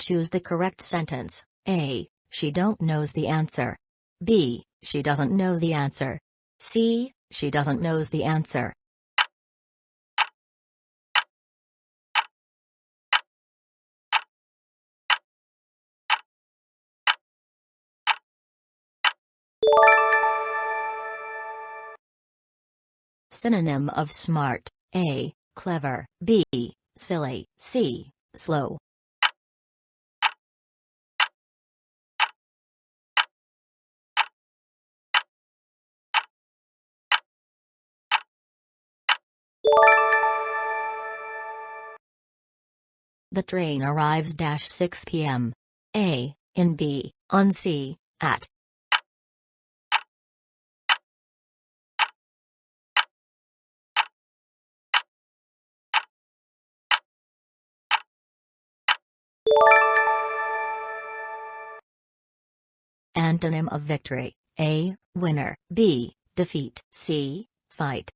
Choose the correct sentence. A. She don't knows the answer. B. She doesn't know the answer. C. She doesn't knows the answer. Synonym of smart. A. Clever. B. Silly. C. Slow. The train arrives 6 p.m. A. In B. On C. At. Antonym of victory. A. Winner. B. Defeat. C. Fight.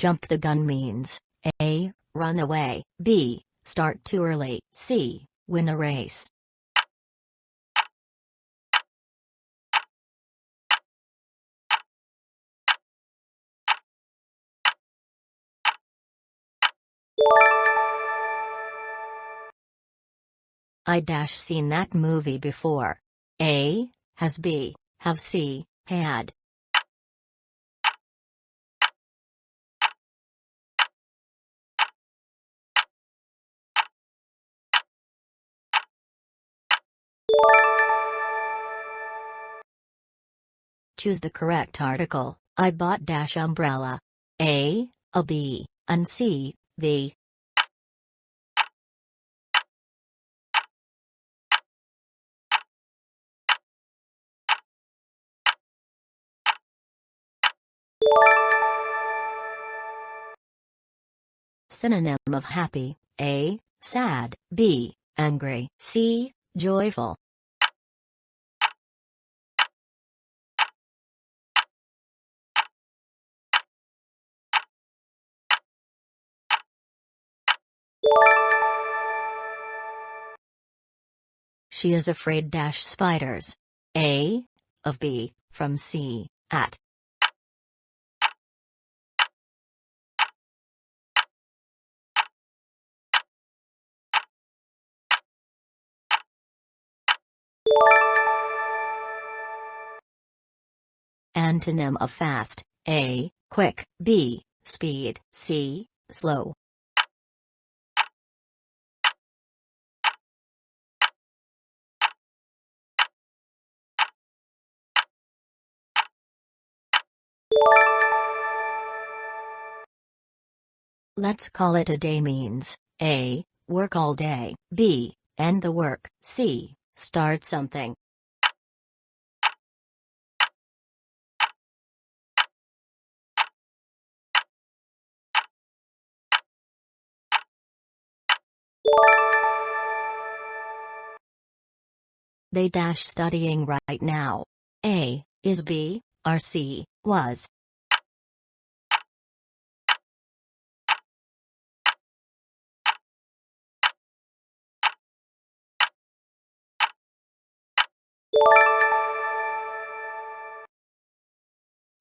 Jump the gun means A. Run away. B. Start too early. C. Win a race. Seen that movie before. A. Has. B. Have. C. Had. Choose the correct article. I bought umbrella. A. A bee, and C. The. Synonym of happy. A. Sad. B. Angry. C. Joyful. She is afraid spiders. A. Of. B. From C. At. Antonym of fast. A. Quick. B. Speed. C. Slow. Let's call it a day means A. Work all day. B. End the work. C. Start something. They studying right now. A. Is. B. Or C. Was.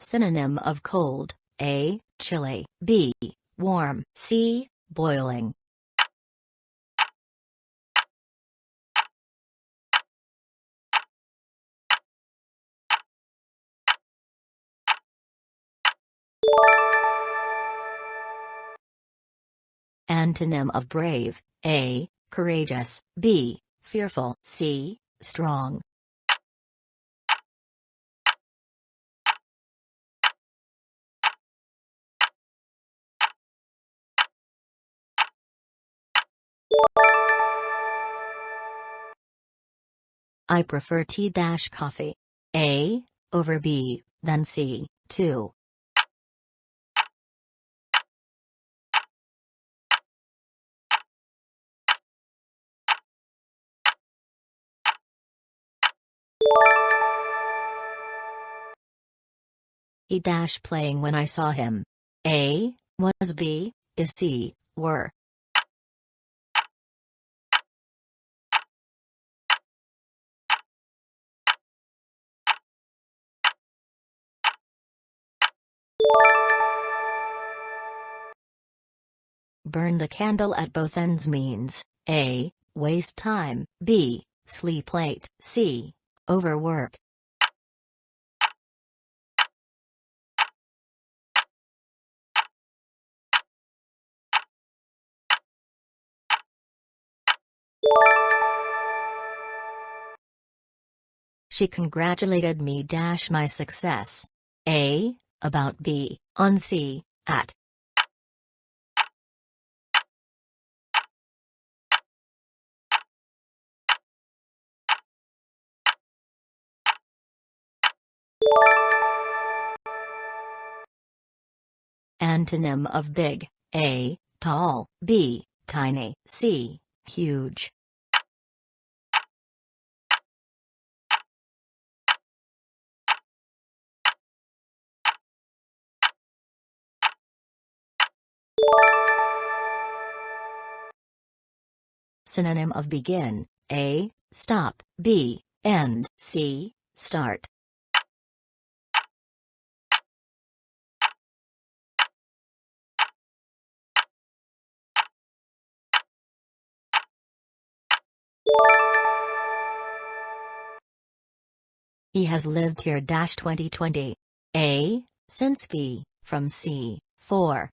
Synonym of cold. A. Chilly. B. Warm. C. Boiling. Antonym of brave. A. Courageous. B. Fearful. C. Strong. I prefer tea-coffee. A. Over B. Than C. 2. He dash playing when I saw him. A. Was. B. Is. C. Were. Burn the candle at both ends means A. Waste time, B. Sleep late, C. Overwork. She congratulated me dash my success. A. About. B. On. C. At. Antonym of big. A. Tall, B. Tiny, C. Huge. Synonym of begin. A. Stop, B. End, C. Start. He has lived here 2020. A. Since. B. From. C. For.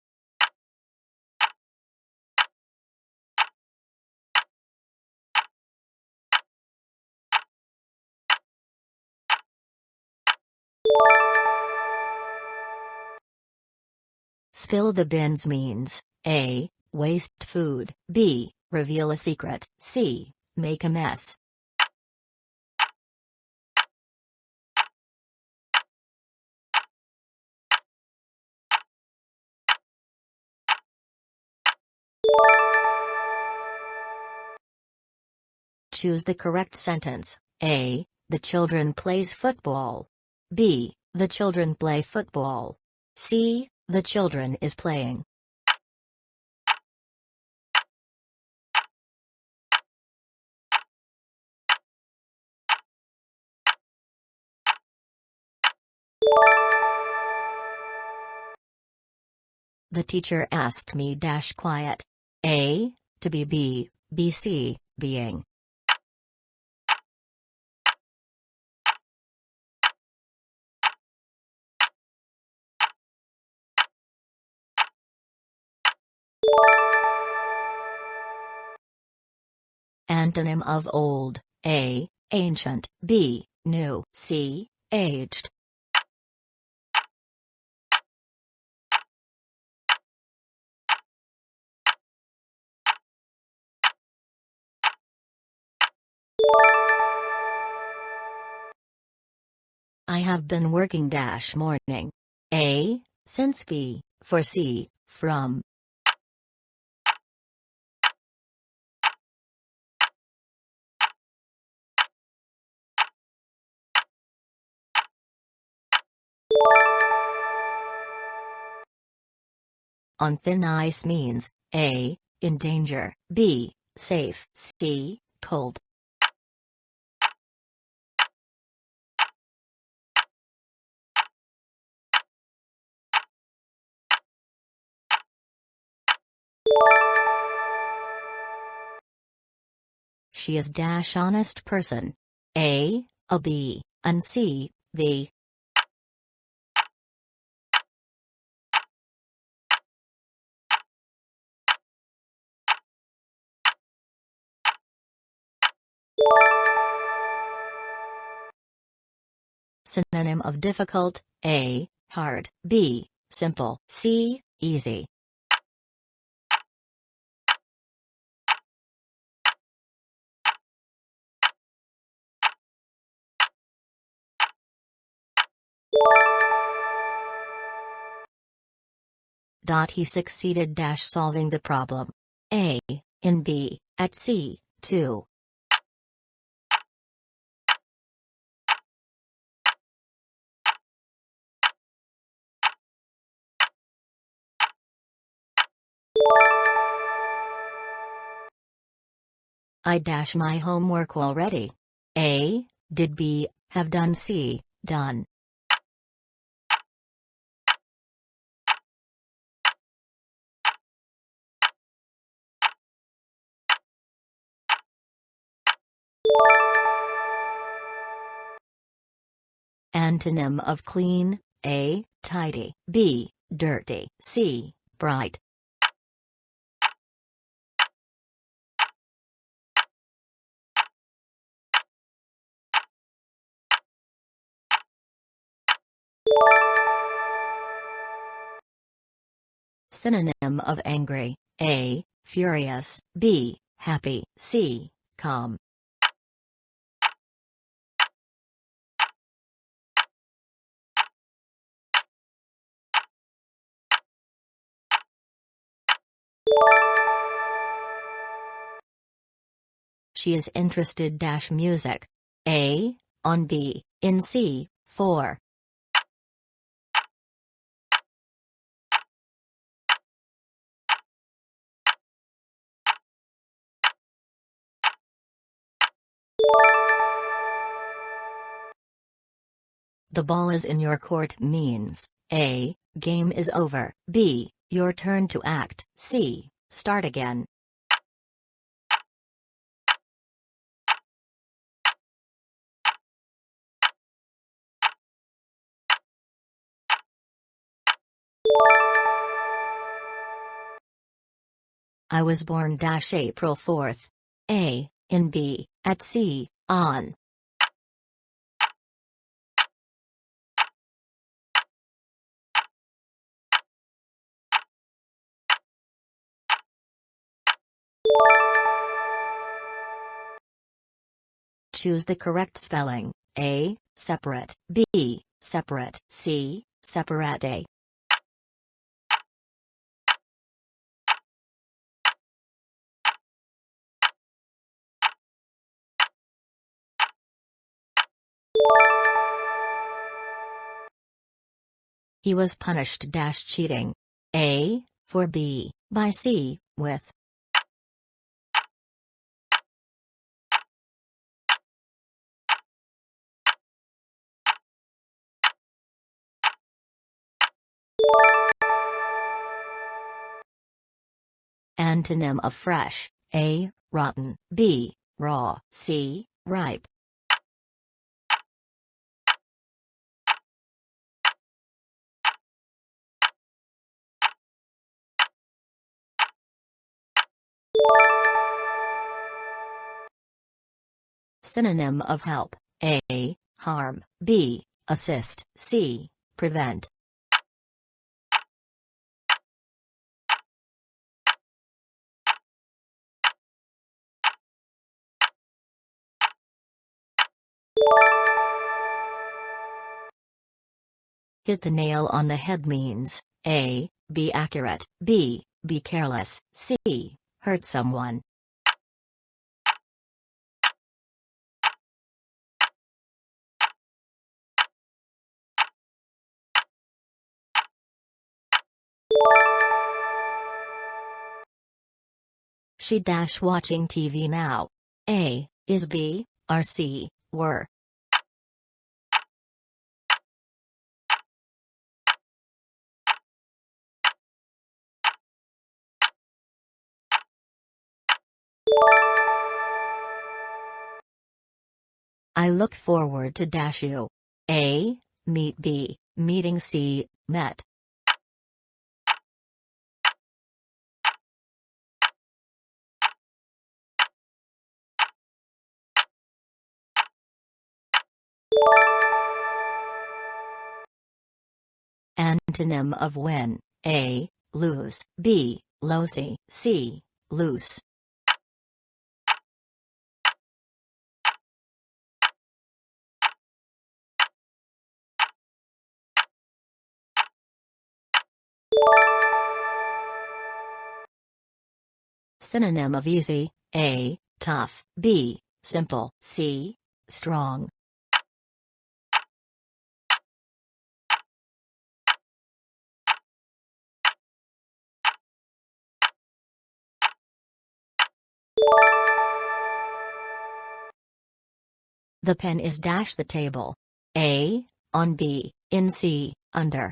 Spill the beans means A. Waste food, B. Reveal a secret, C. Make a mess. Choose the correct sentence. A. The children plays football. B. The children play football. C. The children is playing. The teacher asked me dash quiet. A. To be. B. B. C. Being. Antonym of old. A. Ancient, B. New, C. Aged. I have been working dash morning. A. Since. B. For. C. From. On thin ice means A. In danger, B. Safe, C. Cold. She is dash honest person. A. B. And C. The. Synonym of difficult. A. Hard, B. Simple, C. Easy. He succeeded dash solving the problem. A. In B. At C. 2. I dash my homework already. A. Did B have done? C. Done. Antonym of clean: A. Tidy, B. Dirty, C. Bright. Synonym of angry: A. Furious, B. Happy, C. Calm. She is interested music: A. On B, in C. 4. The ball is in your court means: A. Game is over, B. Your turn to act, C. Start again. I was born April 4th. A. In B. At C. On. Choose the correct spelling: A. Separate, B. Separate, C. Separate. He was punished cheating: A. For B. By C. With. Antonym of fresh: A. Rotten, B. Raw, C. Ripe. Synonym of help: A. Harm, B. Assist, C. Prevent. Hit the nail on the head means: A. Be accurate, B. Be careless, C. Hurt someone. She watching TV now. A. Is B. Are C. Were. I look forward to you. A. Meet B. Meeting C. Met. Antonym of win: A. Lose, B. Lossy, C. Loose. Synonym of easy: A. Tough, B. Simple, C. Strong. The pen is dash the table. A. On B, in C, under.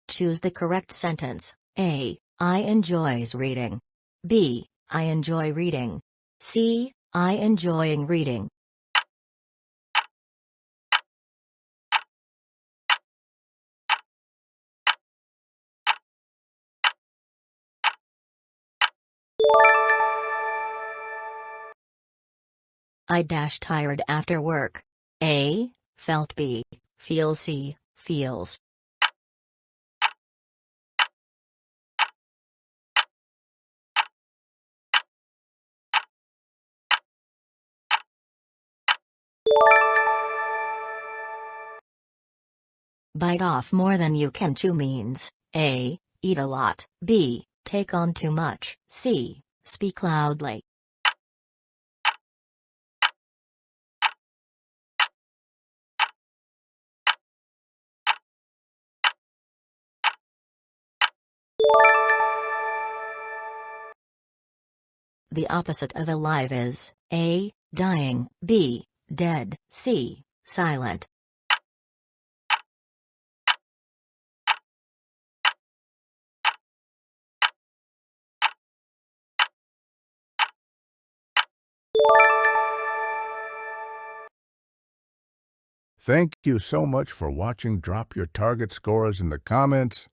Choose the correct sentence. A. I enjoys reading. B. I enjoy reading. C. I enjoying reading. I dash tired after work. A. Felt. B. Feels. C. Feels. Bite off more than you can chew means A. Eat a lot. B. Take on too much. C. Speak loudly. The opposite of alive is A. Dying. B. Dead. C. Silent. Thank you so much for watching. Drop your target scores in the comments.